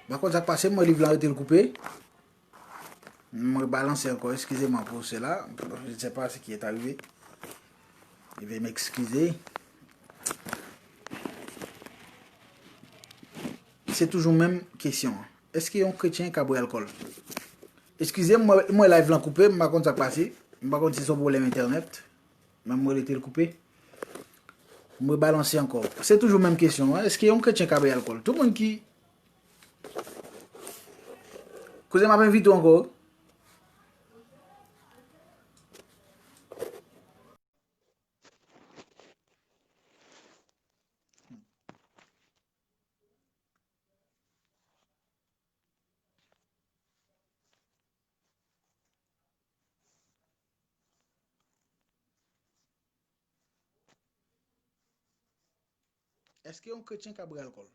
Par contre, ça passe, moi, livre là a été coupé. Je vais balancer encore, excusez-moi pour cela. Je ne sais pas ce qui est arrivé. Je vais m'excuser. C'est toujours la même question. Est-ce qu'il y a un chrétien qui a bu alcool? Excusez-moi, moi live là coupé, je ne sais pas ça passe. Je ne sais pas si c'est un problème internet. Même moi, il était coupé. Je vais balancer encore. C'est toujours la même question. Est-ce qu'il y a un chrétien qui a bu alcool? Tout le monde qui. Cousin m'a invité encore. Est-ce qu'il y a un chrétien qui a bu alcool?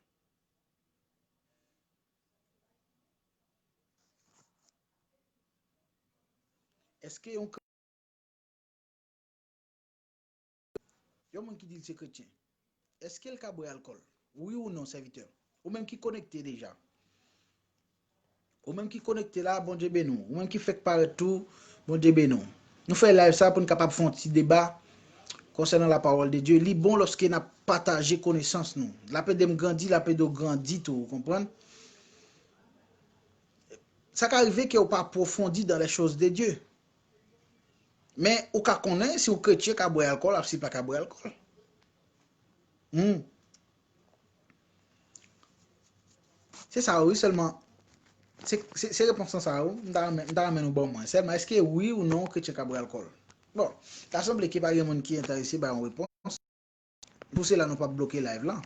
Est-ce qu'il y a un monde qui dit que c'est chrétien? Est-ce qu'il a bu alcool? Oui ou non, serviteur? Ou même qui connecté déjà? Ou même qui connecté là, bon Dieu ben nous. Ou même qui fait paraître tout, bon Dieu ben nous. Nous faisons live ça pour nous capable faire un petit débat concernant la parole de Dieu. Il est bon lorsqu'il a partagé connaissance nous. La paix de grandir, la paix de grandir tout, vous comprenez? Ça peut arriver qu'il n'a pas approfondi dans les choses de Dieu. Mais ou ka connaît si vous chrétien qui boit alcool, si pas qui boit alcool. C'est ça oui seulement. C'est réponse à ça, nous bon moins. Seulement, est-ce que oui ou non chrétien qui boit alcool? Bon, l'assemblée qui pas de monde qui est intéressé par une réponse. Pour cela, nous pas bloquer live là.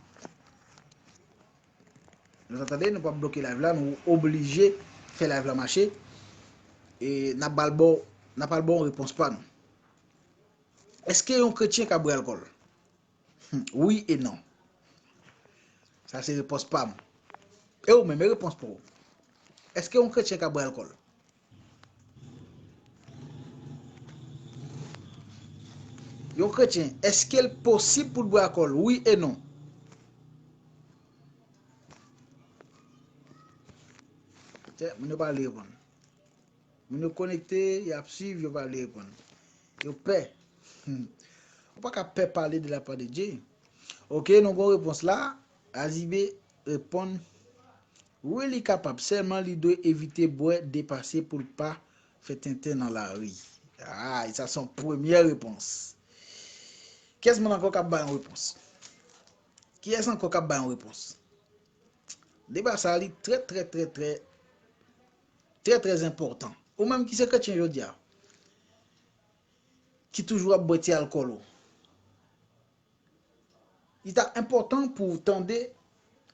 Vous entendez, nous pas bloquer live là, nous obligés de faire live là marcher. Et n'a pas le bon réponse pas nous. Est-ce qu'il y a un chrétien qui boit alcool? Oui et non. Ça c'est réponse pas. Et ou même réponse pour vous. Est-ce qu'il y a un chrétien qui boit alcool? Un chrétien, est-ce qu'il est possible pour boire alcool? Oui et non. Je ne pas répondre. Je ne connecter, il y a suivre, je ne pas répondre. Je paie. On ne peut pas parler de la part de Dieu. Ok, nous avons une réponse là. Azibé répond. Oui, il est capable. Seulement, il doit éviter de boire dépasser pour ne pas faire tinter dans la rue. Ah, ça c'est son première réponse. Qui est-ce qui a encore une réponse? Qui est-ce encore qui a une réponse? Débat ça est très important. Ou même qui c'est chrétien je dis, qui toujours a boire alcool. Il est important pour tendre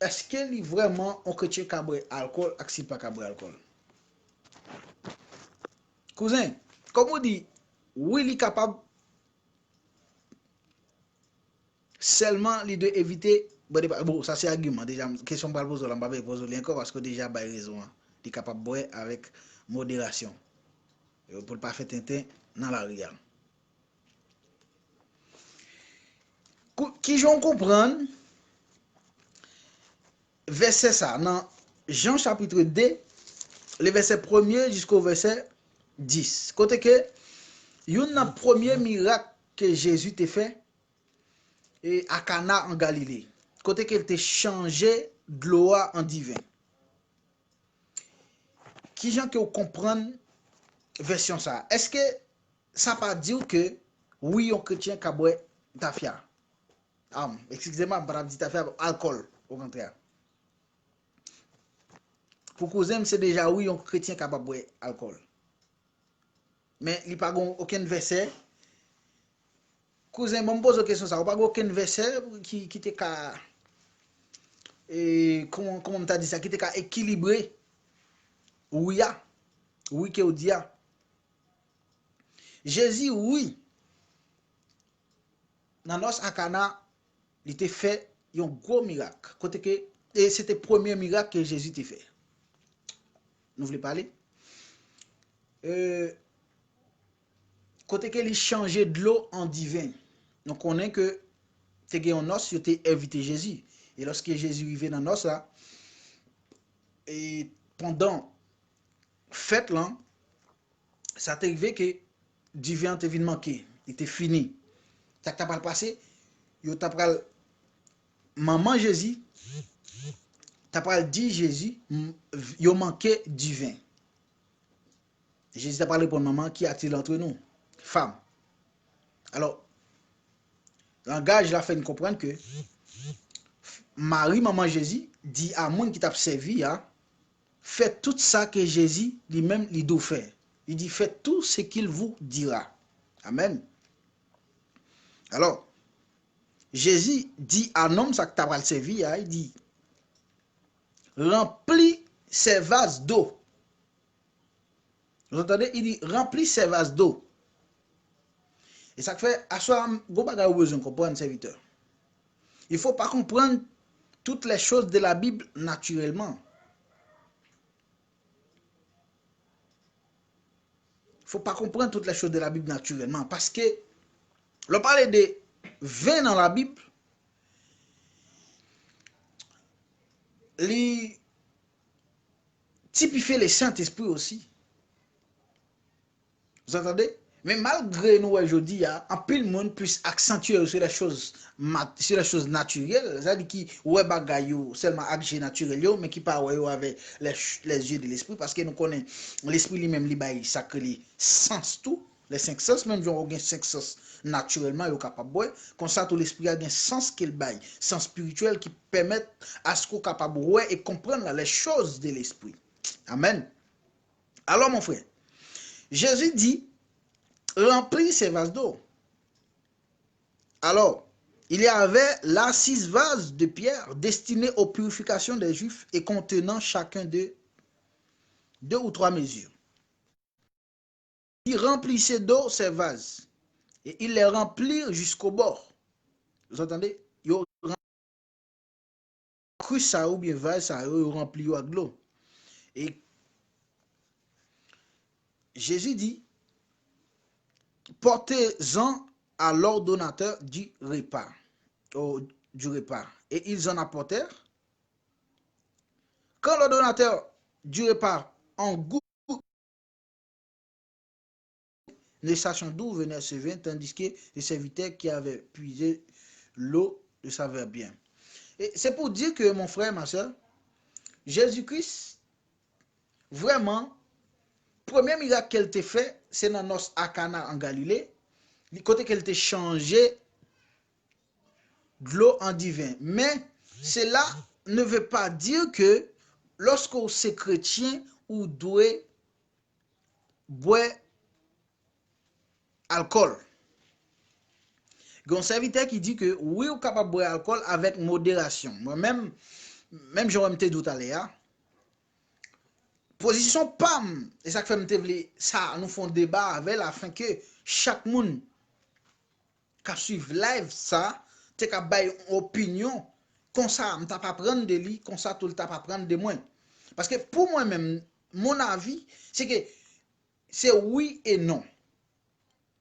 est-ce qu'il est vraiment un chrétien qui boit alcool ou si pas qui boit alcool. Cousin, comme on dit, oui, il est capable seulement il doit éviter bon ça c'est argument déjà question pas poser là pas poser encore parce que déjà ba raison il est capable boire avec modération pour pas faire tintin dans la rue. Qui j'en comprendre verset ça dans Jean chapitre 2 le verset 1er jusqu'au verset 10 côté que un premier miracle que Jésus t'a fait et à Cana en Galilée côté qu'il t'a changé de l'eau en divin. Qui gens que vous comprenez version ça? Est-ce que ça pas dire que oui, un chrétien qui boit tafia? Ah, excusez-moi, je ne tafia, alcool, au contraire. Pour cousin, c'est déjà oui, un chrétien qui boit alcool. Mais il n'y a pas aucun verset. Cousin, je me pose une question, ça. Il n'y a pas aucun verset qui te comment on t'a dit ça, qui te équilibré. Oui, oui, que dit. Jésus, oui. Dans notre Akana, il t'a fait un gros miracle. Et c'était le premier miracle que Jésus t'a fait. Nous voulons parler? Côté qu'il changeait de l'eau en divin. Donc on est que tu as un os, tu as invité Jésus. Et lorsque Jésus arrivait dans l'os là, et pendant fête là, ça t'est arrivé que divin te vient manquer, il était fini. Ça t'a pas passé, yo t'a pral maman Jésus, t'a pral dit Jésus, yo manqué divin. Jésus t'a parlé pour maman qui a-t-il entre nous, femme. Alors, langage l'a fait comprendre que Marie, maman Jésus, dit à moi qui t'a servi, faites tout ça que Jésus lui-même lui doit faire. Il dit, faites tout ce qu'il vous dira. Amen. Alors, Jésus dit à un homme, ça que tu as servi, il dit, remplis ces vases d'eau. Vous entendez? Il dit, remplis ces vases d'eau. Et ça fait, à soi, vous n'avez pas besoin de comprendre, serviteur. Il ne faut pas comprendre toutes les choses de la Bible naturellement. Il ne faut pas comprendre toutes les choses de la Bible naturellement. Parce que, l'on parlait de vin dans la Bible, il typifie le Saint-Esprit aussi. Vous entendez? Mais malgré nous aujourd'hui, un peu de monde puisse accentuer sur les choses naturelles, c'est-à-dire qui ouais bagaille seulement acte naturel mais qui pas ouais avec les yeux de l'esprit parce que nous connaissons l'esprit lui-même li bail sacré sens tout les cinq sens même j'on gain cinq sens naturellement yo capable ouais comme ça tout l'esprit a un sens qu'il bail sens spirituel qui permettent à ce qu'on capable ouais et comprendre les choses de l'esprit. Amen. Alors mon frère, Jésus dit remplis ces vases d'eau. Alors, il y avait là 6 vases de pierre destinés aux purifications des Juifs et contenant chacun de 2 ou 3 mesures. Il remplissait d'eau ces vases et il les remplit jusqu'au bord. Vous entendez? Il cru ça ou bien vase ça rempli avec l'eau. Et Jésus dit portez-en à l'ordonnateur du repas. Et ils en apportèrent. Quand l'ordonnateur du repas en goût, ne sachant d'où venait ce vin, tandis que les serviteurs qui avaient puisé l'eau le savaient bien. Et c'est pour dire que, mon frère, ma soeur, Jésus-Christ, vraiment, premier miracle qu'elle t'a fait, c'est dans nos Akana en Galilée, du côté qu'elle t'a changé de l'eau en divin. Mais cela ne veut pas dire que lorsque vous êtes chrétien, vous devez boire alcool. Il y a un serviteur qui dit que oui, vous êtes capable de boire alcool avec modération. Moi-même, même j'aurais été tout à l'heure. Position PAM, et ça fait ça, nous font débat avec afin que chaque monde qui suit live ça, te ka bay opinion, comme ça, je ne pas prendre de lui, comme ça, tout le temps pas prendre de moi. Parce que pour moi-même, mon avis, c'est que c'est oui et non.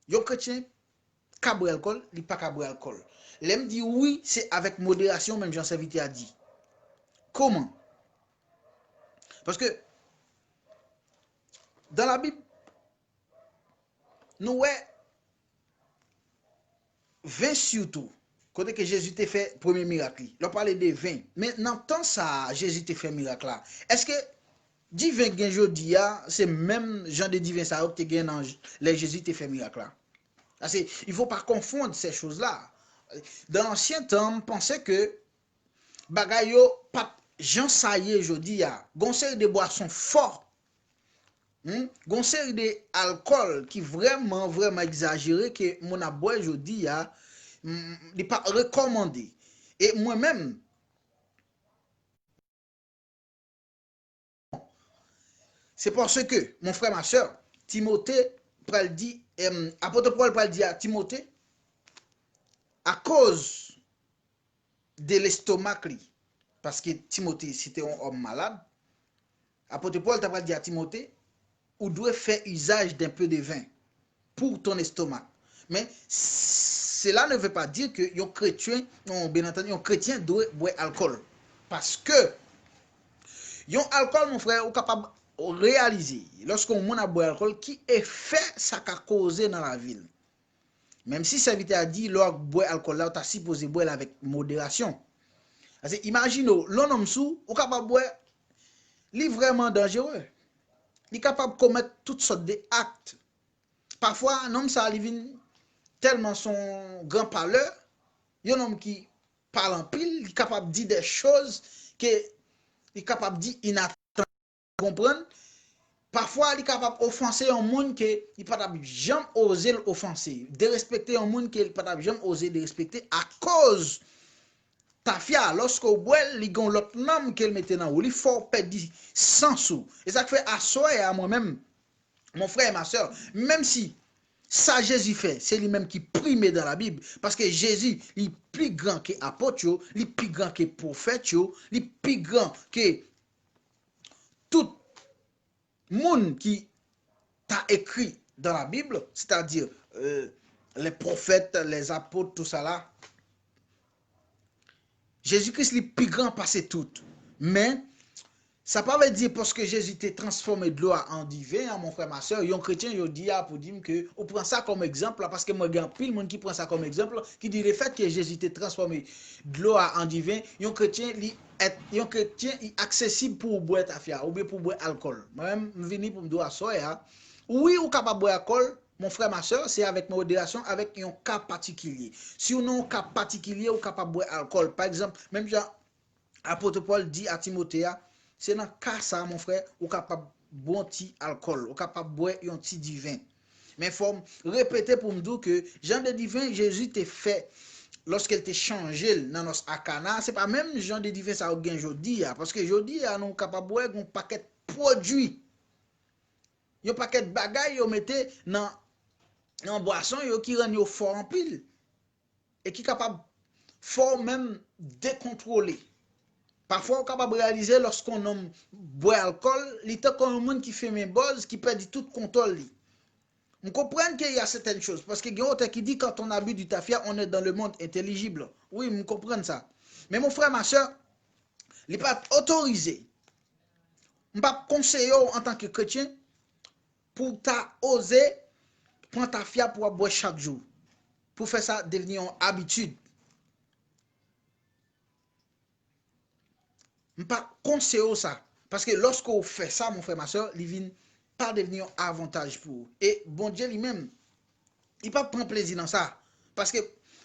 Yon chrétien, ka boire alcool, il pas ka boire alcool. L'aime dit oui, c'est avec modération, même Jean Serviteur a dit. Comment? Parce que dans la Bible, nous ouais 20 surtout. Côté que Jésus t'a fait premier miracle. On parlait de 20. Mais dans temps ça, Jésus t'a fait miracle là. Est-ce que divin gen jodi c'est même genre de divin ça que gen dans les Jésus t'a fait miracle là. Parce que il faut pas confondre ces choses-là. Dans l'ancien temps, on pensait que bagay yo pas Jean Saillé jodi gon série de boissons fortes. Gon série de alcool qui vraiment exagéré que mon a boire jodi n'est pas recommandé. Et moi-même, c'est parce que, mon frère, ma soeur, Timothée, dit, apôtre Paul pral dit à Timothée, à cause de l'estomac, parce que Timothée, c'était un homme malade, apôtre Paul t'a dit à Timothée, ou doit faire usage d'un peu de vin pour ton estomac. Mais cela ne veut pas dire que un chrétien, bien entendu, un chrétien doit boire alcool. Parce que Yon alcool, mon frère, ou capable de réaliser, lorsqu'on moun a boire alcool, qui effet ça a causé dans la ville. Même si serviteur a dit, lors boire alcool là, tu as supposé boire avec modération. Parce que imagine, l'on homme sous, ou capable de boire, il est vraiment dangereux. Il est capable de commettre toutes sortes d'actes. Parfois, un homme, ça arrive tellement son grand parleur, il y a un homme qui parle en pile, il est capable de dire des choses que il est capable de dire inattendu, comprendre. Parfois, il est capable d'offenser un monde qui n'est pas jamais osé l'offenser, de respecter un monde qui n'est pas jamais osé de respecter à cause tafia lorsqu'on boit li gon l'autre nom qu'elle mettait dans ou il faut perdre 100 sous et ça fait à soi et à moi-même mon frère et ma soeur même si ça Jésus fait c'est lui-même qui prime dans la Bible parce que Jésus il est plus grand que apôtre il est plus grand que prophète il est plus grand que tout monde qui t'a écrit dans la Bible c'est-à-dire les prophètes les apôtres tout ça là. Jésus-Christ est plus grand passé tout. Mais, ça ne veut pas dire parce que Jésus t'a transformé de l'eau en divin, mon frère, ma soeur, un chrétien, il dit pour dire que, on prend ça comme exemple, parce que moi, il y a pile monde qui prend ça comme exemple, qui dit le fait que Jésus t'a transformé de l'eau en divin, un chrétien, il est accessible pour boire tafia, ou bien pour boire alcool. Moi-même, je viens pour me dire à ça, oui, ou capable de boire alcool, mon frère, ma soeur, c'est avec modération, avec un cas particulier. Si on a un cas particulier, on est capable de boire alcool. Par exemple, même Jean, apôtre Paul dit à Timothée, c'est dans le cas ça, mon frère, on est capable de boire un petit alcool, on est capable de boire un petit divin. Mais il faut répéter pour me dire que Jean de divin, Jésus t'a fait lorsqu'il t'a changé dans notre akana, c'est pas même Jean de divin ça a aujourd'hui, parce que aujourd'hui, on est capable de boire un paquet de produits. Un paquet de bagailles, on mettait dans une boisson qui rend fort en pile et qui est capable fort même décontrôler. Parfois, on est capable de réaliser lorsqu'on boit alcool, il y a un monde qui fait mes buzz, qui perd tout contrôle. On comprend qu'il y a certaines choses. Parce que il y a autre qui dit quand on abuse du tafia, on est dans le monde intelligible. Oui, on comprend ça. Mais mon frère, ma soeur, il n'est pas autorisé. Je ne pas conseiller en tant que chrétien pour oser prendre tafia pour boire chaque jour. Pour faire ça devenir une habitude. Je ne pas conseiller ça. Parce que lorsqu'on fait ça, mon frère, ma soeur, il ne vient pas devenir un avantage pour vous. Et bon Dieu lui-même, il ne pas prendre plaisir dans ça. Parce que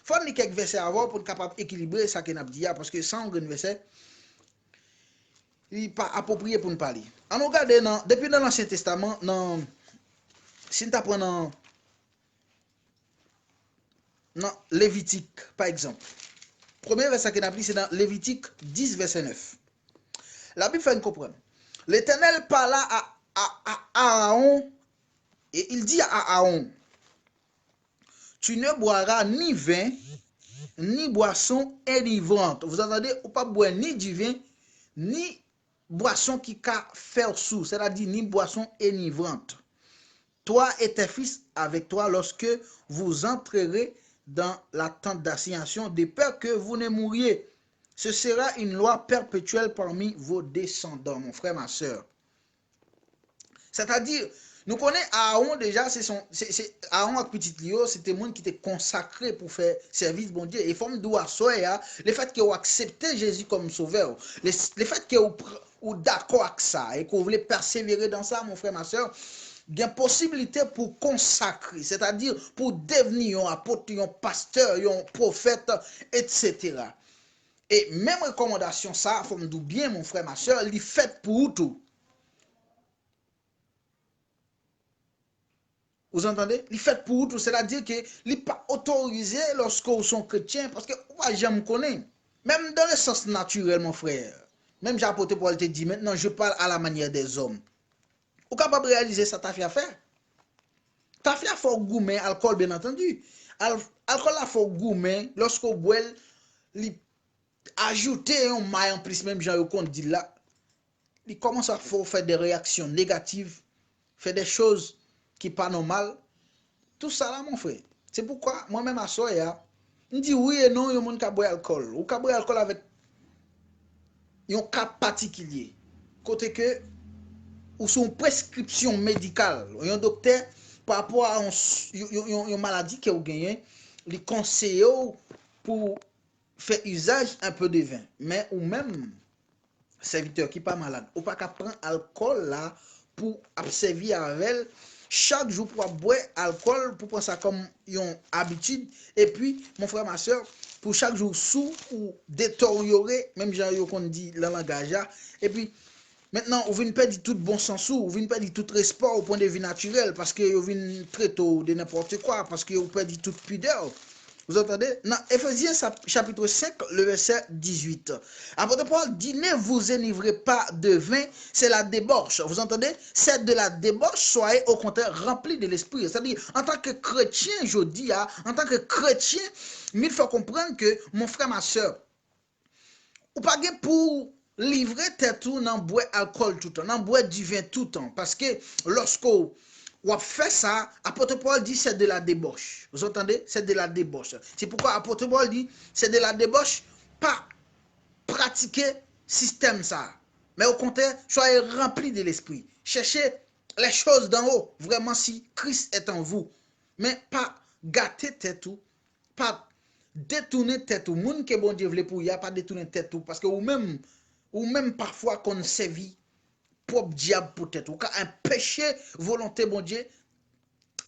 faut nous quelques versets avant pour être capable d'équilibrer ça qu'on a dit. Parce que sans un verset, il n'est pas approprié pour nous parler. On regarde depuis dans l'Ancien Testament, si nous apprenons dans Lévitique, par exemple. Premier verset qu'on a pris, c'est dans Lévitique 10, verset 9. La Bible fait nous comprendre. L'Éternel parla à Aaron et il dit à Aaron, tu ne boiras ni vin, ni boisson enivrante. Vous entendez, ou pas boire ni du vin, ni boisson qui ca faire sous, c'est-à-dire ni boisson enivrante. Toi et tes fils avec toi lorsque vous entrerez dans la tente d'assignation, de peur que vous ne mouriez. Ce sera une loi perpétuelle parmi vos descendants, mon frère, ma soeur. C'est-à-dire, nous connaissons Aaron déjà, Aaron avec petit Lio, c'était le monde qui était consacré pour faire service bon Dieu. Et forme doit soya, le fait que vous acceptez Jésus comme sauveur, le fait que vous d'accord avec ça et que vous voulez persévérer dans ça, mon frère, ma soeur, il y a une possibilité pour consacrer, c'est-à-dire pour devenir un apôtre, un pasteur, un prophète, etc. Et même recommandation, ça, il faut me dire bien, mon frère, ma soeur, il est fait pour tout. Vous entendez? Il est fait pour tout, c'est-à-dire qu'il n'est pas autorisé lorsque vous êtes chrétien, parce que moi, j'aime connaître. Même dans le sens naturel, mon frère. Même j'apporte pour te dire, maintenant, je parle à la manière des hommes. Vous êtes capable de réaliser ça, t'as fait à faire? T'as fait à faire gourmet, alcool, bien entendu. Alcool, il faut gourmet, lorsque vous boivez, ajouter un maille en plus, même Jean-Yves dit là, il commence à faire des réactions négatives, faire des choses qui ne sont pas normales. Tout ça là, mon frère. C'est pourquoi, moi-même, à Soya, je dis oui et non, il y a des gens qui boivent alcool. Ou qui boivent alcool avec un cas particulier. côté que ou son prescription médicale, un docteur par rapport à une maladie que vous gagnez, il conseille pour faire usage un peu de vin. Mais ou même serviteur qui pas malade, ou pas qu'à prendre alcool là pour servir avec chaque jour pour boire alcool pour prendre ça comme une habitude et puis mon frère ma soeur pour chaque jour sous ou détériorer même genre qu'on dit le langage et puis maintenant, on vient perdre tout bon sens, on vient perdre tout respect au point de vue naturel, parce que on vient très tôt de n'importe quoi, parce que on perd toute pudeur. Vous entendez? Dans Ephésiens chapitre 5, le verset 18. Apôtre Paul dit, ne vous enivrez pas de vin, c'est la débauche. Vous entendez? C'est de la débauche, soyez au contraire remplis de l'esprit. C'est-à-dire, en tant que chrétien, je dis, en tant que chrétien, il faut comprendre que, mon frère, ma soeur, ou pas pour livrer tête ou nan boire alcool tout le temps, nan boire du vin tout le temps. Parce que lorsque on fait ça, apôtre Paul dit c'est de la débauche. Vous entendez? C'est de la débauche. C'est pourquoi apôtre Paul dit c'est de la débauche, pas pratiquer système ça. Mais au contraire, soyez remplis de l'esprit. Cherchez les choses d'en haut, vraiment si Christ est en vous. Mais pas gâter tête ou, pas détourner tête ou. Moun que bon Dieu voulait pour y a pas détourner tête ou. Parce que ou même parfois qu'on sévit propre diable pour tête ou. Un péché volonté bon Dieu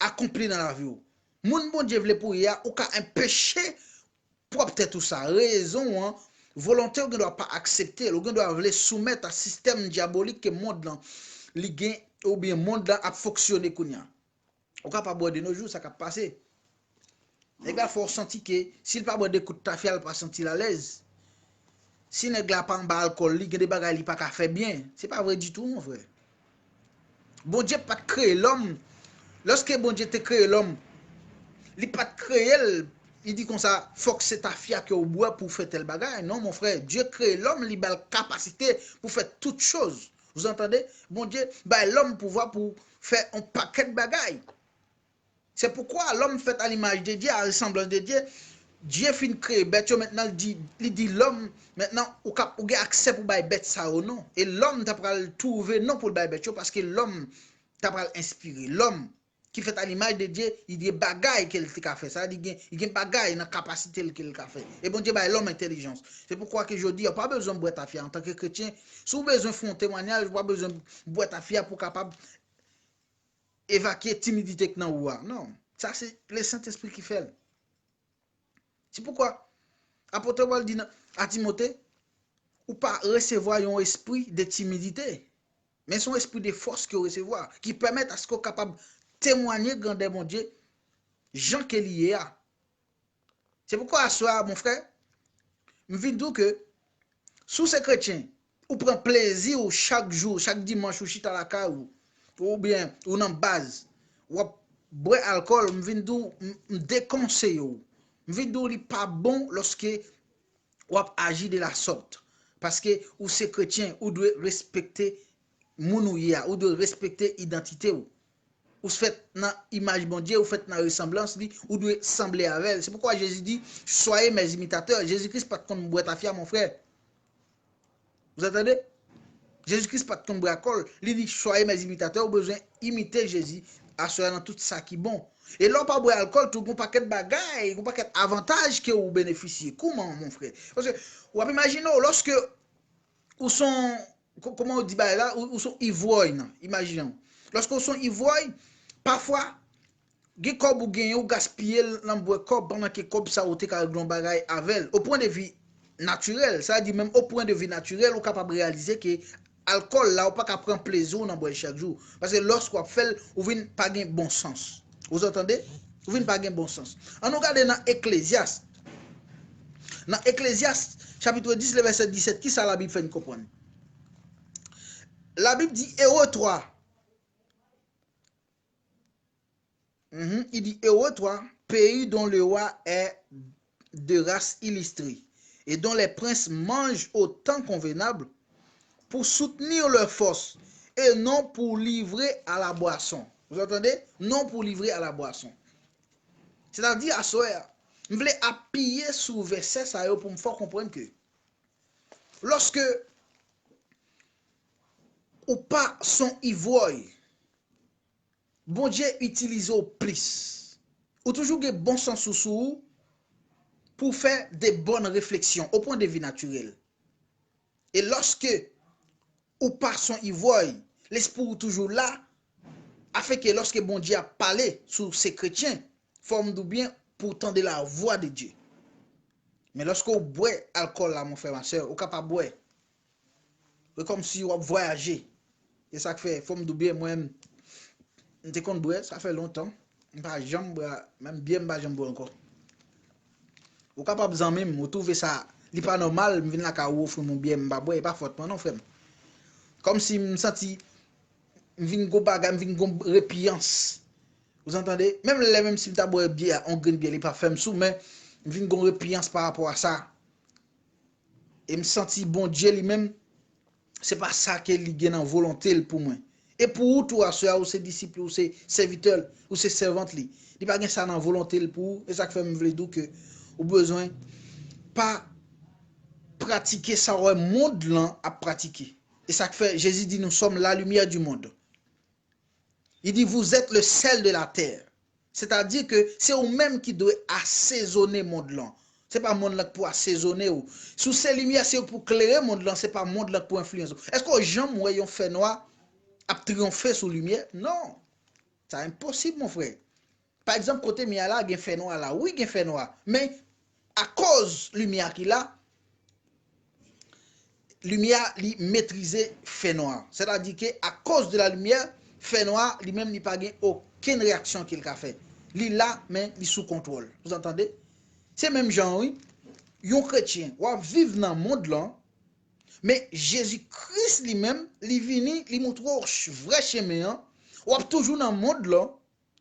accompli dans la vie ou. Moun bon Dieu voulait pour y a ou un péché propre tête ou ça. Raison, hein, volonté ou ne doit pas accepter, ou ne doit vouloir soumettre à système diabolique que monde là, ou bien monde là a fonctionné kounya. Ou ka pas boire de nos jours, ça ka passer. Les gars faut sentir que s'il pas boire de coups de tafia, il pas sentir à l'aise. Si nèg la pas en bas alcool, il y a des bagages il pas ka faire bien. C'est pas vrai du tout mon frère. Bon Dieu pas créé l'homme. Lorsque bon Dieu te créé l'homme, il pas créé il dit comme ça, faut que c'est ta fille qui au bois pour faire tel bagage. Non, mon frère, Dieu crée l'homme, il a la capacité pour faire toutes choses. Vous entendez? Bon Dieu, bah, l'homme pouvoir pour faire un paquet de bagages. C'est pourquoi l'homme fait à l'image de Dieu, à la ressemblance de Dieu. Dieu fin créé bête, maintenant il dit l'homme, maintenant, ou a accès pour bailler bête ça ou non. Et l'homme t'a pas le trouver non pour le bailler bête, parce que l'homme t'a pas l'inspirer. L'homme qui fait à l'image de Dieu, il dit bagaille qu'il a fait. Ça dit il y a bagaille dans la capacité qu'il a fait. Et bon Dieu, bah, l'homme intelligence. C'est pourquoi que je dis, il n'y a pas besoin de boire ta fille en tant que chrétien. Si vous avez besoin de faire un témoignage, pas besoin de boire ta fille pour capable évacuer timidité que non, ça c'est le Saint-Esprit qui fait. C'est pourquoi apôtre Paul dit à Timothée, ou pas recevoir un esprit de timidité, mais son esprit de force que recevoir, qui permet à ce qu'on capable témoigner grandeur mon Dieu, Jean que lié a. C'est pourquoi à soir, mon frère, je viens dire que sous ces chrétiens, ou prend plaisir chaque jour, chaque dimanche, ou chita la ka ou bien, ou dans base, ou boire alcool, je viens dire, je déconseille. Je viens dire, il pas bon lorsque ou agit de la sorte. Parce que ou ces chrétiens, ou doit respecter mounouya, ou doit respecter l'identité ou. Ou se fait dans l'image bon Dieu, ou fait dans la ressemblance, ou doit sembler avec elle. C'est pourquoi Jésus dit, soyez mes imitateurs. Jésus-Christ pas comme boire ta fille, mon frère. Vous entendez? Jésus-Christ pas comme boire alcool. Il dit, soyez mes imitateurs, vous besoin imiter Jésus, assurer dans tout ça qui est bon. Et là, pas boire alcool, tout un paquet de bagailles, un paquet d'avantages que vous bénéficiez. Comment, mon frère? Parce que, vous imaginez, lorsque vous sont, comment on dit là, ou sont ivoires, imaginons. Lorsque vous sont ivoires, parfois, gen kob ou gen ou gaspiller dans bois kob pendant que kob ça ote ka glon bagay avec au point de vue naturel, ça dit même au point de vue naturel on capable réaliser que alcool là ou pas qu'à prendre plaisir dans boire chaque jour parce que lorsqu'on fait ou vinn pas gen bon sens. Vous entendez? Ou vinn pas gen bon sens. On regarde dans Ecclésiaste. Dans Ecclésiaste chapitre 10 le verset 17 qui ça la Bible fait nous comprendre. La Bible dit Héros 3. Il dit, heureux toi, pays dont le roi est de race illustrée, et dont les princes mangent au temps convenable pour soutenir leur force, et non pour livrer à la boisson. Vous entendez? Non pour livrer à la boisson. C'est-à-dire, à soir, je voulais appuyer sur le verset ça, pour me faire comprendre que lorsque, comment on dit, là, ou sont ivoires, imaginons, lorsque vous sont ivoires, parfois, gen kob ou gen ou gaspiller dans bois kob pendant que kob ça ote ka glon bagay avec au point de vue naturel, ça dit même au point de vue naturel on capable réaliser que alcool là ou pas qu'à prendre plaisir dans boire chaque jour parce que lorsqu'on fait ou vinn pas gen bon sens. Vous entendez? Vous vinn pas gen bon sens. On regarde dans Ecclésiaste. ou pas son ivoire, bon Dieu utilise au plus. Ou toujours des bon sens sous pour faire des bonnes réflexions au point de vue naturel. Et lorsque ou par son ivoire, l'esprit est toujours là, afin que lorsque bon Dieu a parlé sur ces chrétiens, forme de bien pour tendre la voix de Dieu. Mais lorsque vous boit alcool là, mon frère, ma soeur, vous êtes capable de boire. C'est comme si vous voyagez. Et ça fait, forme de bien, moi-même, je compte boire, ça fait longtemps. Même bien, je ne bois encore. Vous êtes capable de même, vous trouvez ça, ce n'est pas normal, je viens là, vous offrir mon bien, je ne bois pas faute, non, frère. Comme si je me sentis, je viens de bagarre, je viens de répiance. Vous entendez? Même si je bois bien, on gagne bien, il n'est pas fait sous, mais je viens de répiance par rapport à ça. Et je me sentis, bon Dieu lui-même, ce n'est pas ça qu'il gagne en volonté pour moi. Et pour vous, toi, ou ses disciples, ou ses serviteurs, ou ses servantes, il n'y a pas ça en volonté pour vous. Et ça fait me dire que vous besoin pas pratiquer ça au monde là à pratiquer. Et ça fait Jésus dit nous sommes la lumière du monde. Il dit vous êtes le sel de la terre. C'est-à-dire que c'est vous-même qui devez assaisonner le monde là. Ce n'est pas le monde là pour assaisonner. Sous ces lumières, c'est pour clairer le monde là, ce n'est pas le monde là pour influencer. Est-ce que les gens ont fait noir à triompher sous lumière? Non. C'est impossible, mon frère. Par exemple, côté Miala, il y a fait noir là. Oui, il y a fait noir. Mais à cause de la lumière qu'il a, lumière li maîtriser fait noir. C'est-à-dire qu'à cause de la lumière, fait noir, lui-même n'a pas aucune réaction qu'il a fait. Il là, mais il sous contrôle. Vous entendez? C'est même genre, oui, un chrétien, ou vivre dans le monde là, mais Jésus-Christ lui-même, il vient, il montre un vrai chemin, ou toujours dans le monde là,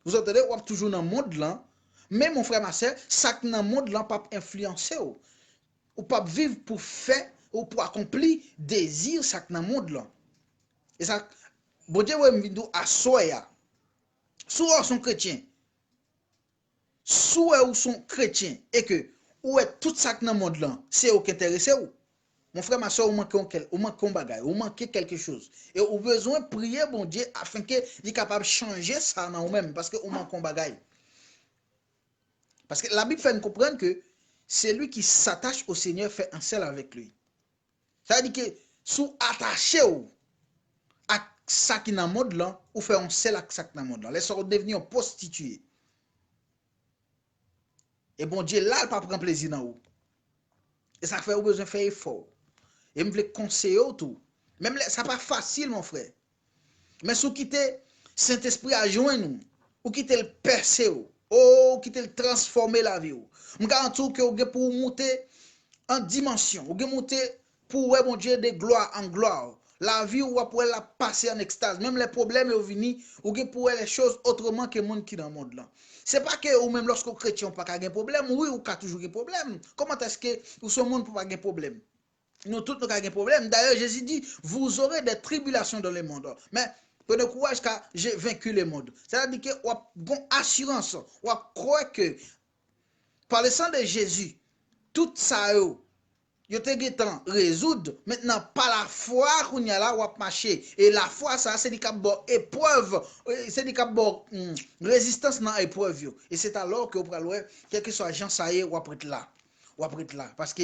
vous entendez? Ou toujours dans le monde là, mais mon frère, ma soeur, ça que dans le monde là, pas influencer ou pas vivre pour faire ou pour accomplir désir ça dans le monde là. Et ça, bon Dieu, ouais, m'vindo à soya. Soit son chrétien, soit ou son chrétien, et que, ou est tout ça dans le monde là, c'est au qui intéresse ou. Mon frère, ma soeur, ou manque un bagage, ou manque quelque chose. Et ou besoin de prier, bon Dieu, afin qu'il soit capable de changer ça dans vous-même, parce que ou manque un bagage. Parce que la Bible fait nous comprendre que c'est lui qui s'attache au Seigneur fait un seul avec lui. Ça veut dire que sous attaché à ça qui est dans le monde là, ou fait un seul avec ça qui est dans le monde là. Les gens devenir prostituées. Et bon Dieu, là, il ne pas prendre plaisir dans vous. Et ça fait vous besoin de faire effort. Et je veux conseiller tout. Même ça n'est pas facile, mon frère. Mais si vous quittez Saint-Esprit à joindre nous, ou quittez le percer, ou quittez le transformer la vie, je garantis que vous pour monter en dimension, vous monter pour ouais, mon Dieu, de gloire en gloire. La vie, vous pouvez la passer en extase. Même les problèmes, vous venez, vous pouvez les choses autrement que le monde qui est dans le monde là. Ce n'est pas que ou même lorsque vous chrétien, pas de problème, oui, vous avez toujours des problèmes. Comment est-ce que vous sommes monde pour pas de problème? Nous tous nous avons des problèmes. D'ailleurs, Jésus dit, vous aurez des tribulations dans le monde. Mais prenez courage car j'ai vaincu le monde. C'est-à-dire que vous avez une assurance, vous croyez que par le sang de Jésus, tout ça, vous avez temps résoudre. Maintenant, par la foi qu'on y a là, vous marcher. Et la foi, ça, c'est des bon épreuve, c'est des bon résistance dans l'épreuve. Et c'est alors que vous pouvez, quel que soit gens, ça y est, vous après là. Vous après là. Parce que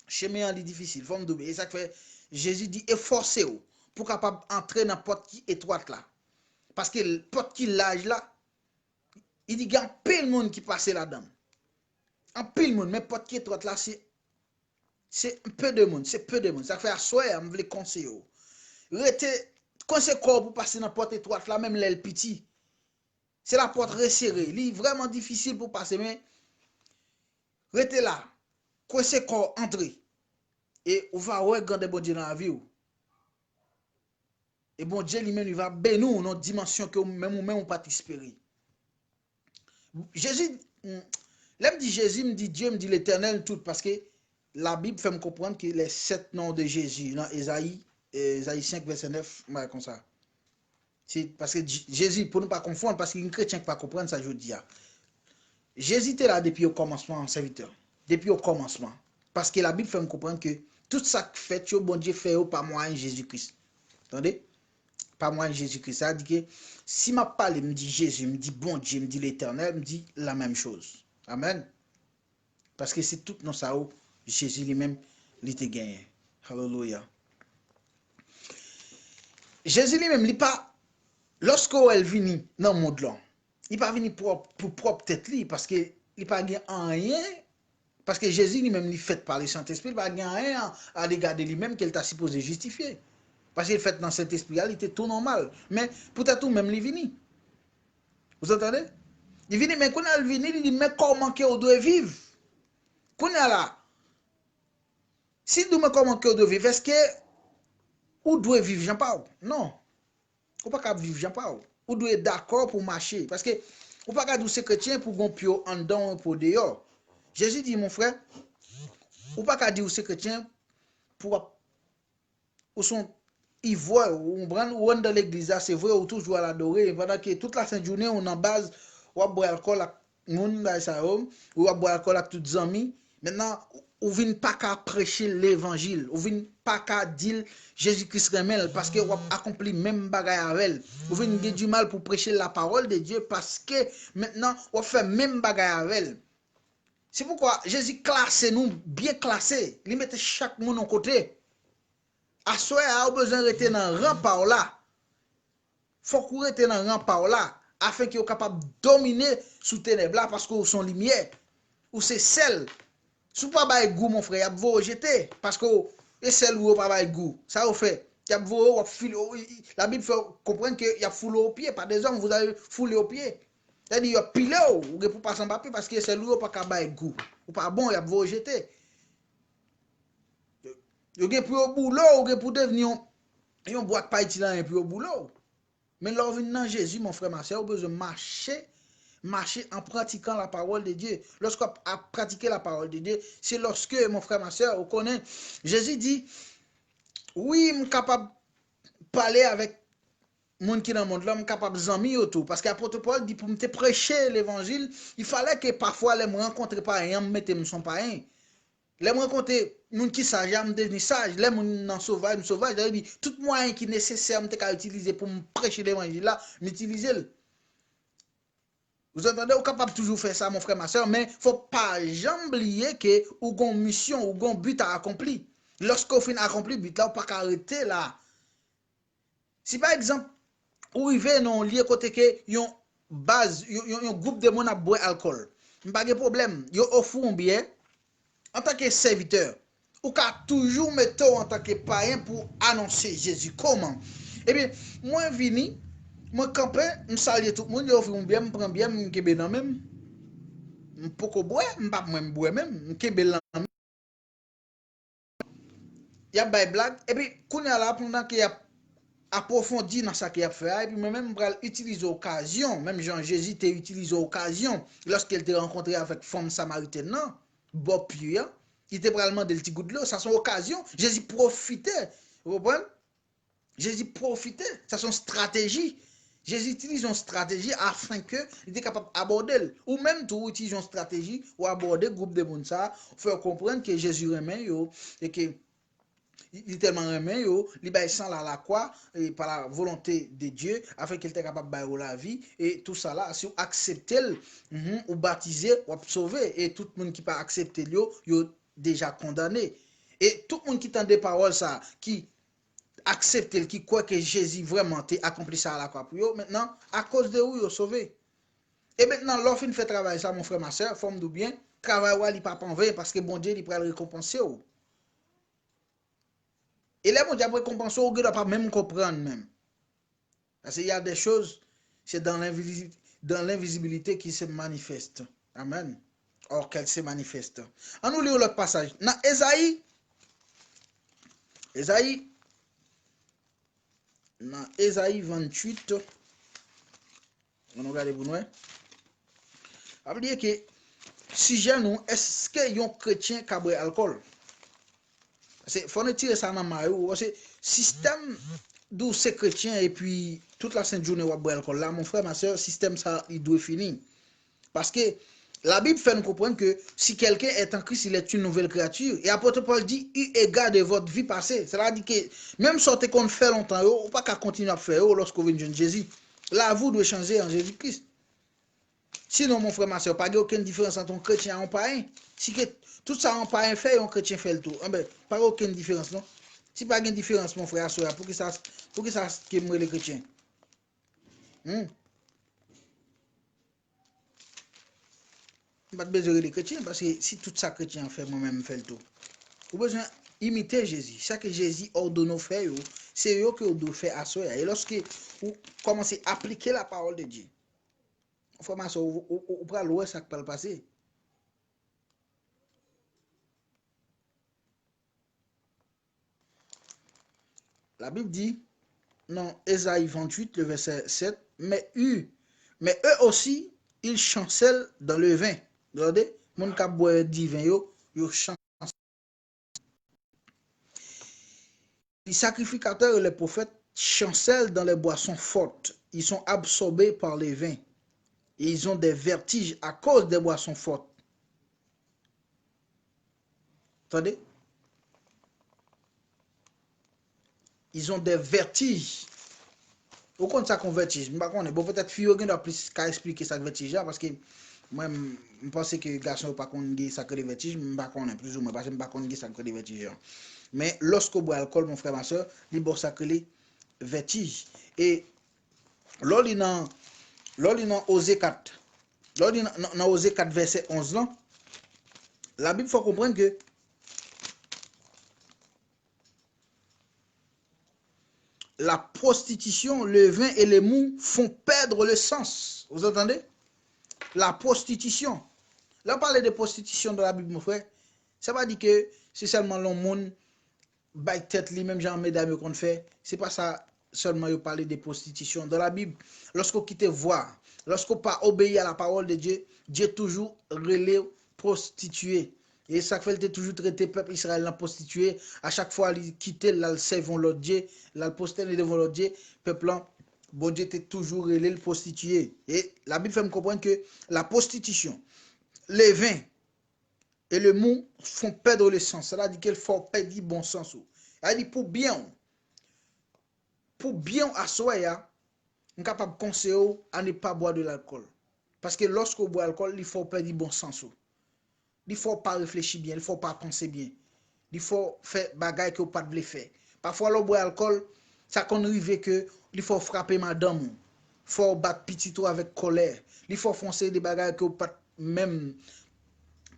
chemin est difficile, faut me doubler. Et ça fait, Jésus dit, efforcez-vous pour capable entrer dans la porte qui étroite là. Parce que la porte qui large là, il dit, il y a un pile monde qui passe là-dedans. Un pile monde, mais porte qui étroite là, c'est peu de monde, c'est peu de monde. Ça fait à soi, je veux conseiller. Quand c'est corps pour passer dans la porte étroite là, même l'aile petit, c'est la porte resserrée. Il est vraiment difficile pour passer, mais restez là. Quand c'est corps entrer. Et on va regarder bon Dieu dans la vie. Et bon Dieu lui-même, il va bénir nous dans une dimension que même on pas espérer. Jésus, l'aime dit Jésus, me dit Dieu, me dit l'éternel tout, parce que la Bible fait me comprendre que les 7 noms de Jésus, dans Esaïe 5, verset 9, comme ça. C'est parce que Jésus, pour ne pas confondre, parce qu'un chrétien ne peut pas comprendre ça, je dis. Jésus était là depuis au commencement en serviteur. Depuis au commencement. Parce que la Bible fait me comprendre que tout ça que fait, bon Dieu fait par moi en Jésus-Christ. Attendez? pas moi Jésus-Christ, ça dit que si m'a parlé, me dit Jésus, me dit bon Dieu, me dit l'Éternel, me dit la même chose. Amen. Parce que c'est tout dans ça où Jésus lui-même, il était gagné. Hallelujah. Jésus lui-même, il pas, lorsque elle vient dans le monde là, il pas venu pour propre tête lui, parce que il pas gagné rien, parce que Jésus lui-même, il fait par le Saint-Esprit, il pas gagné rien à regarder lui-même qu'il t'a supposé justifier. Parce qu'il fait dans cet esprit, il était tout normal. Mais peut-être tout même, il vient. Vous entendez? Il vient, mais quand il vient, il dit, mais comment qu'on doit vivre? Quand il est là, si nous me comment qu'on doit vivre, est-ce que ou doit vivre Jean-Paul? Non. Ou pas vivre Jean-Paul. Ou doit être d'accord pour marcher. Parce que ou pas dire c'est chrétien pour gon pio en dedans pour dehors. Jésus dit, mon frère, ou pas dire c'est chrétien pour ou son ivoire ou dans l'église, c'est vrai, ou toujours à l'adorer, pendant que toute la sainte journée, on en base, ou boire alcool avec moun, ou boire alcool avec tous les amis. Maintenant, ou vient pas qu'à prêcher l'évangile, ou vient pas qu'à dire Jésus-Christ remel, parce que ou accompli même bagaille avec. Ou vient du mal pour prêcher la parole de Dieu, parce que maintenant, on fait même bagaille avec. C'est pourquoi Jésus classe nous, bien classé, il mettait chaque monde en côté. À soi, a besoin de rester dans le rang par là. Faut qu'on reste dans le rang par là, afin qu'il soit capable de dominer sous ténèbres là, parce que son lumière, ou c'est celle. Si vous pas bail goût, mon frère, vous vous jeter, parce que et celle où pas bail goût. Ça vous fait. La Bible fait comprendre qu'il y a foulé au pied, par des hommes, vous avez foulé au pied. C'est-à-dire, il y a pilé ou pour passer en papier, parce que celle où pas bail goût. Ou pas bon, il y a vous jeter. Vous avez pour au boulot, vous avez pour devenir un boîte pas itinérant puis au boulot. Mais lorsque vous dans Jésus, mon frère, ma soeur, vous avez besoin de marcher en pratiquant la parole de Dieu. Lorsqu'on a pratiqué la parole de Dieu, c'est lorsque, mon frère, ma soeur, vous connaissez, Jésus dit, oui, je suis capable de parler avec les gens qui sont dans le monde, je suis capable de s'amuser autour. Parce qu'apôtre Paul dit, pour me prêcher l'évangile, il fallait que parfois, les me rencontre pas rien, me mette son païen. Les me rencontrer moun qui sage, me devenir sage, les moun nan sauvage, je dis tout moyen qui est nécessaire me utiliser pour me prêcher l'évangile là, m'utiliser. Vous entendez, vous capable toujours faire ça mon frère ma soeur, mais faut pas jamais oublier que ou gon mission ou gon but à accomplir. Lorsqu'on fin accompli but là, ou pas arrêter là. Si par exemple, ou arrivé non lié côté que yon base, yon groupe de monde à boire alcool. Pas de problème, yo offre un bien en tant que serviteur, ou qu'à toujours mettre en tant que païen pour annoncer Jésus. Comment? Eh bien, moi, vini, moi, campé, je salue tout le monde, je offre bien, je prends bien, je kebe nan même. Je peux boire, je pas même boire même, je kebe nan même. Il y a des blagues, et puis, quand il y a là, pendant qu'il y a approfondi dans ce qu'il a fait, et puis moi-même, je utiliser l'occasion, même Jean-Jésus t'a utilisé l'occasion, lorsqu'il t'a rencontré avec femme samaritaine, non? Bob Pierre, il était probablement des petits gouttes de l'eau, ça son occasion. Jésus profitait, vous comprenez? Jésus profitait, ça son stratégie. Jésus utilise une stratégie afin que il était capable d'aborder, ou même tout utilise une stratégie ou aborder groupe de monde ça, faire comprendre que Jésus remet yo et que il est tellement remet yo, il baille sans la croix et par la volonté de Dieu afin qu'il était capable de bailler la vie et tout ça là, si vous acceptez ou baptiser ou sauver et tout le monde qui pas accepter yo déjà condamné et tout le monde qui tend des paroles ça qui accepte qui croit que Jésus vraiment a accompli ça à la croix pour eux, maintenant à cause de où ils sauvé. Et maintenant l'offre fait travail ça mon frère ma soeur, forme de bien, travail il pas en vain parce que bon Dieu il pourra le récompenser. Et là, mon Dieu, récompenser, on ne doit pas même comprendre même. Parce qu'il y a des choses, c'est dans l'invisibilité qui se manifeste. Amen. Or qu'elle se manifeste. On nous lit l'autre passage. Dans Ésaïe, dans Ésaïe 28, on regarde pour nous. Ça veut dire que si j'ai nous, est-ce qu'il y a un chrétien qui a bu alcool? Il faut tirer ça dans ma maillot. Parce que système d'où c'est chrétien et puis toute la sainte journée, on boire alcool. Là, mon frère, ma soeur, système ça, il doit finir. Parce que La Bible fait nous comprendre que si quelqu'un est en Christ, il est une nouvelle créature. Et apôtre Paul dit, eu égard de votre vie passée. C'est-à-dire que même sortez qu'on fait longtemps, ou pas qu'à continuer à faire lorsque vous venez de Jésus. Là, vous devez changer en Jésus-Christ. Sinon, mon frère, ma soeur, pas aucune différence entre un chrétien et un païen. Si que tout ça, un païen fait, un chrétien fait le tout. Pas aucune différence, non? Si pas de différence, mon frère, ma soeur, pour que ça qui est les chrétiens. Pas besoin de chrétiens, parce que si tout ça chrétien fait, moi-même, fait le tout. Vous avez besoin d'imiter Jésus. Ça que Jésus ordonne de faire, c'est eux que vous devez faire à soi. Et lorsque vous commencez à appliquer la parole de Dieu, frère, ma soeur, vous pourrez louer ça qui peut le passer. La Bible dit, dans Ésaïe 28, le verset 7, mais eux aussi, ils chancellent dans le vin. Regardez, mon cap boire du vin, ils chancellent. Les sacrificateurs et les prophètes chancellent dans les boissons fortes. Ils sont absorbés par les vins. Et ils ont des vertiges à cause des boissons fortes. Attendez? Ils ont des vertiges. Au compte ça qu'on vertige, bon peut-être fille qui doit plus qu'à expliquer ça vertige parce que moi je pense que garçon pas qu'on ça que les vertiges, je pas connais plus ou moins parce que je pas connais ça que les vertiges. Mais lorsque boit alcool mon frère ma soeur, il boit ça que les vertiges et lors dans Osée 4. Lors dans Osée 4 verset 11 là, la Bible faut comprendre que la prostitution, le vin et les mous font perdre le sens. Vous entendez? La prostitution. Là, on parle de prostitution dans la Bible, mon frère. Ça ne veut pas dire que c'est seulement le monde, baille tête, lui, même genre mesdames qu'on fait. C'est pas ça seulement vous parlez de prostitution. Dans la Bible, lorsqu'on quitte voir, lorsqu'on pas obéir à la parole de Dieu, Dieu toujours relève prostituée. Et ça fait qu'il toujours traité peuple Israël la prostituée. À chaque fois, il quittait, là, le servant l'autre Dieu, là, le postel devant l'autre Dieu, peuple là, bon Dieu était toujours relève le prostitué. Et la Bible fait me comprendre que la prostitution, les vins et le mou font perdre le sens. Ça veut dire qu'il faut perdre le bon sens. Elle dit pour bien asseoir, on est capable de conseiller à ne pas boire de l'alcool. Parce que lorsqu'on boit de l'alcool, il faut perdre le bon sens. Il ne faut pas réfléchir bien, il ne faut pas penser bien. Il faut faire des choses que vous ne pouvez pas faire. Parfois, l'on boit de l'alcool, ça qu'on arrive que il faut frapper madame. Il faut battre petit tout avec colère. Il faut foncer des choses que vous ne pouvez pas même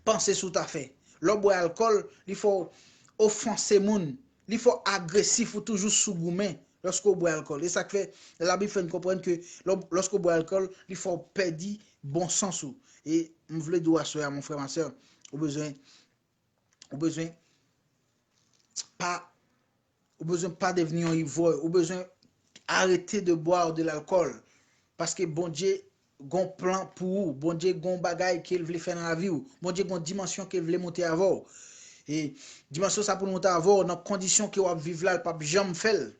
penser sous ta fait. L'on boit de l'alcool, il faut offenser les gens. Il faut agressif ou toujours sous-gourmet lorsqu'on boit de l'alcool. Et ça fait, la Bible fait comprendre que lorsqu'on boit de l'alcool, il faut perdre bon sens. Et je voulais dire à mon frère, ma soeur, au besoin pas devenir ivrogne, au besoin arrêter de boire de l'alcool parce que bon Dieu gon plan pour vous, bon Dieu gon bagaille qu'il veut faire dans la vie, bon Dieu gon dimension qu'il veut monter à vous. Et dimension ça pour monter à vous dans condition que vous vivre là pas jamais faire.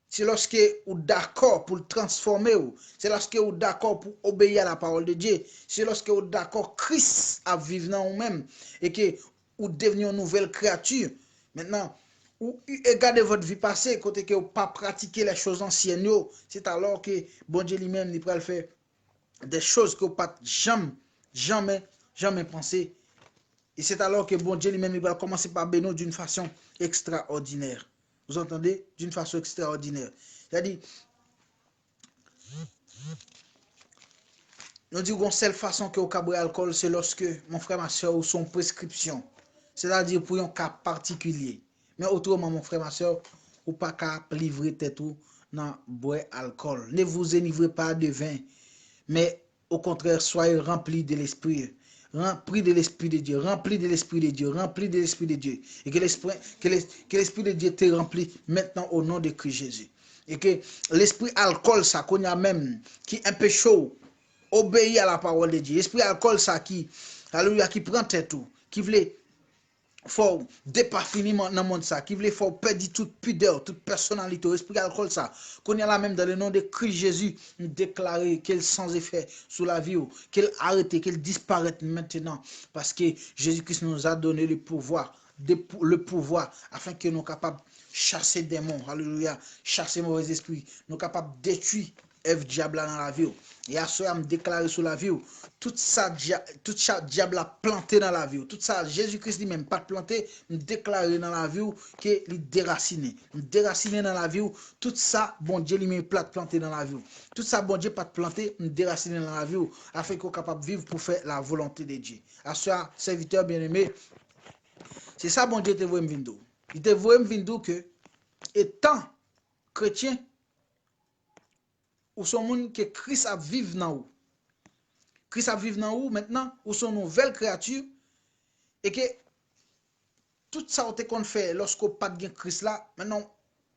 C'est lorsque vous d'accord pour le transformer, c'est lorsque vous d'accord pour obéir à la parole de Dieu, c'est lorsque vous d'accord Christ à vivre dans vous-même et que vous devenez une nouvelle créature. Maintenant, ou regardez votre vie passée, côté que vous pas pratiquer les choses anciennes, c'est alors que bon Dieu lui-même il peut faire des choses que vous pas jamais pensé. Et c'est alors que bon Dieu lui-même il va commencer par bénir d'une façon extraordinaire. Vous entendez? D'une façon extraordinaire. C'est-à-dire, nous disons que la seule façon que vous boire l'alcool, c'est lorsque mon frère, ma soeur, ou son prescription. C'est-à-dire pour un cas particulier. Mais autrement, mon frère, ma soeur, ou pas qu'à livrer tête ou dans boire alcool. Ne vous enivrez pas de vin, mais au contraire, soyez remplis de l'esprit. Remplis de l'esprit de Dieu, remplis de l'esprit de Dieu, remplis de l'esprit de Dieu. Et que l'esprit de Dieu te remplit maintenant au nom de Christ Jésus. Et que l'esprit alcool, ça qu'on a même, qui est un peu chaud, obéit à la parole de Dieu. L'esprit alcool, ça qui, alléluia, qui prend tête tout, qui voulait faut dépas fini dans le monde ça, qui voulait faut perdre toute pudeur, toute personnalité, esprit alcool ça. Qu'on y a là même dans le nom de Christ Jésus, nous déclarer qu'elle sans effet sur la vie, qu'elle arrête, qu'elle disparaisse maintenant. Parce que Jésus-Christ nous a donné le pouvoir afin que nous soyons capables de chasser des démons, alléluia, chasser mauvais esprits, nous sommes capables de détruire Eve diable dans la vie. Et à ce moment, me déclarer sur la vie, tout ça diable a planté dans la vie. Tout ça, Jésus-Christ lui-même pas planté, me déclarer dans la vie que il déraciné. Me déraciné dans la vie, tout ça, bon Dieu lui-même planté dans la vie. Tout ça, bon Dieu pas planté, me déraciné dans la vie, afin qu'on soit capable de vivre pour faire la volonté de Dieu. À ce moment, serviteur bien-aimé, c'est ça, bon Dieu te voit me venir. Il te voit me venir que, étant chrétien, ou son monde que Christ a vivre dans vous. Christ a vivre dans vous maintenant, ou son nouvelle créature, et que tout ça qu'on fait lorsqu'on pas de Christ là, maintenant,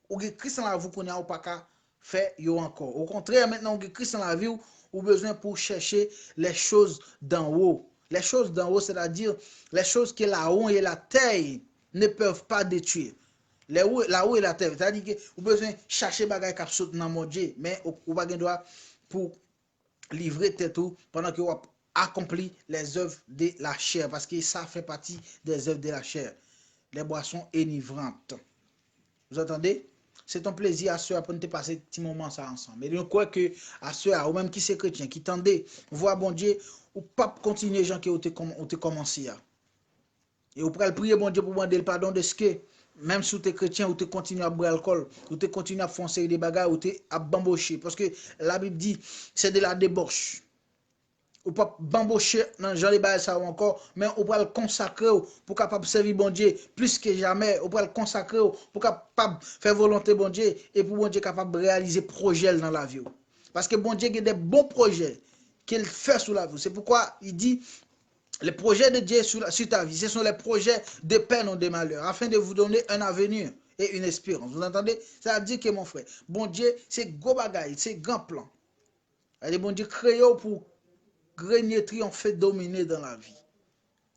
ou Christ dans la vie qu'on a pas qu'à faire yo encore. Au contraire, maintenant, ou Christ dans la vie, ou besoin pour chercher les choses d'en haut. Les choses d'en haut, c'est-à-dire les choses que la haut et la terre ne peuvent pas détruire. Là où est la terre, c'est-à-dire que vous besoin chercher bagay qui saute dans mon Dieu, mais vous pas droit pour livrer tête tout pendant que vous accompli les œuvres de la chair, parce que ça fait partie des œuvres de la chair. Les boissons enivrantes. Vous entendez? C'est un plaisir à ceux pour nous passer un petit moment ça ensemble. Mais je crois que à ceux ou même qui c'est chrétien, qui tendez, voir bon Dieu, ou pas continuer les gens qui ont commencé. Et vous pouvez prier bon Dieu pour demander le pardon de ce que même si vous êtes chrétien, vous continuez à boire l'alcool, vous continuez à foncer des bagages, vous à bambocher. Parce que la Bible dit, c'est de la débauche. Ou pas bambocher dans Jean les bagages ça encore, mais on peut le consacrer pour capable servir bon Dieu plus que jamais. On peut le consacrer pour capable faire volonté bon Dieu et pour bon Dieu capable de réaliser projet dans la vie. Parce que bon Dieu a des bons projets qu'il fait sur la vie. C'est pourquoi il dit, les projets de Dieu sur ta vie, ce sont les projets de paix, non de malheur, afin de vous donner un avenir et une espérance. Vous entendez? Ça veut dire que mon frère, bon Dieu, c'est gros bagaille, c'est grand plan. Et bon Dieu créé pour régner, triompher, dominer dans la vie.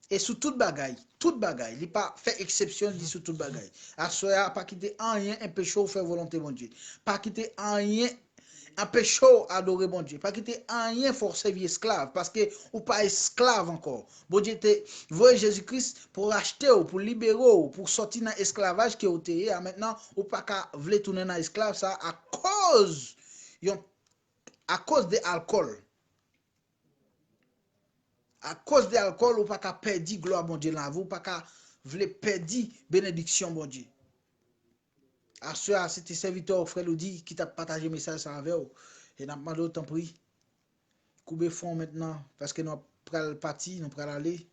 Et sous toute bagaille, il n'est pas fait exception, il dit sous toute bagaille. À ce moment, pas quitter rien, un péché ou faire volonté, bon Dieu. Pas quitter rien, un péché adorer bon Dieu. Pas quitter rien pour servir esclave, parce que ou pas esclave encore. Bon Dieu te voyez Jésus-Christ pour acheter ou pour libérer ou pour sortir dans l'esclavage qui est au été. Maintenant, ou pas qu'à vouloir tourner dans l'esclave, ça à cause de l'alcool. À cause de l'alcool, ou pas qu'à perdre gloire bon Dieu dans vous, pas qu'à vouloir perdre bénédiction bon Dieu. À ce moment, c'était serviteur frère Lodi qui t'a partagé le message avec vous. Et n'a demandé autant pris. Couper fond maintenant, parce que nous prenons parti, nous prenons aller.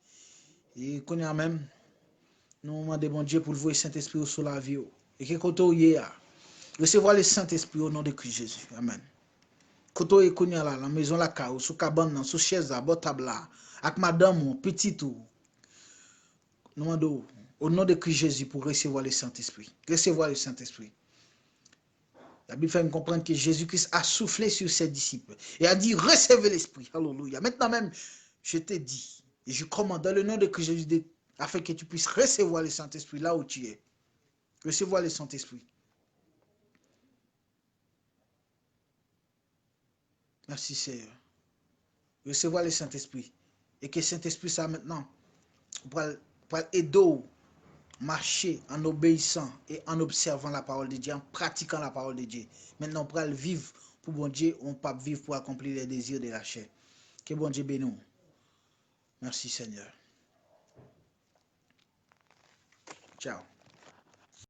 Et qu'on y a même, nous demandons bon Dieu pour le voir Saint-Esprit sur la vie. Et que quand on y est, recevoir le Saint-Esprit au nom de Christ Jésus. Amen. Quand on est connu là, la maison la caille, sous cabane, sous chaise, à table là, avec madame, petit tout. Nous demandons au nom de Christ Jésus pour recevoir le Saint-Esprit. Recevoir le Saint-Esprit. La Bible fait me comprendre que Jésus-Christ a soufflé sur ses disciples et a dit, recevez l'Esprit. Alléluia. Maintenant même, je te dis, et je commande dans le nom de Christ Jésus, afin que tu puisses recevoir le Saint-Esprit là où tu es. Recevoir le Saint-Esprit. Merci Seigneur. Recevoir le Saint-Esprit. Et que Saint-Esprit, ça maintenant, pour aider marcher en obéissant et en observant la parole de Dieu, en pratiquant la parole de Dieu. Maintenant, pour le vivre pour bon Dieu, on peut vivre pour accomplir les désirs de la chair. Que bon Dieu bénisse. Merci Seigneur. Ciao.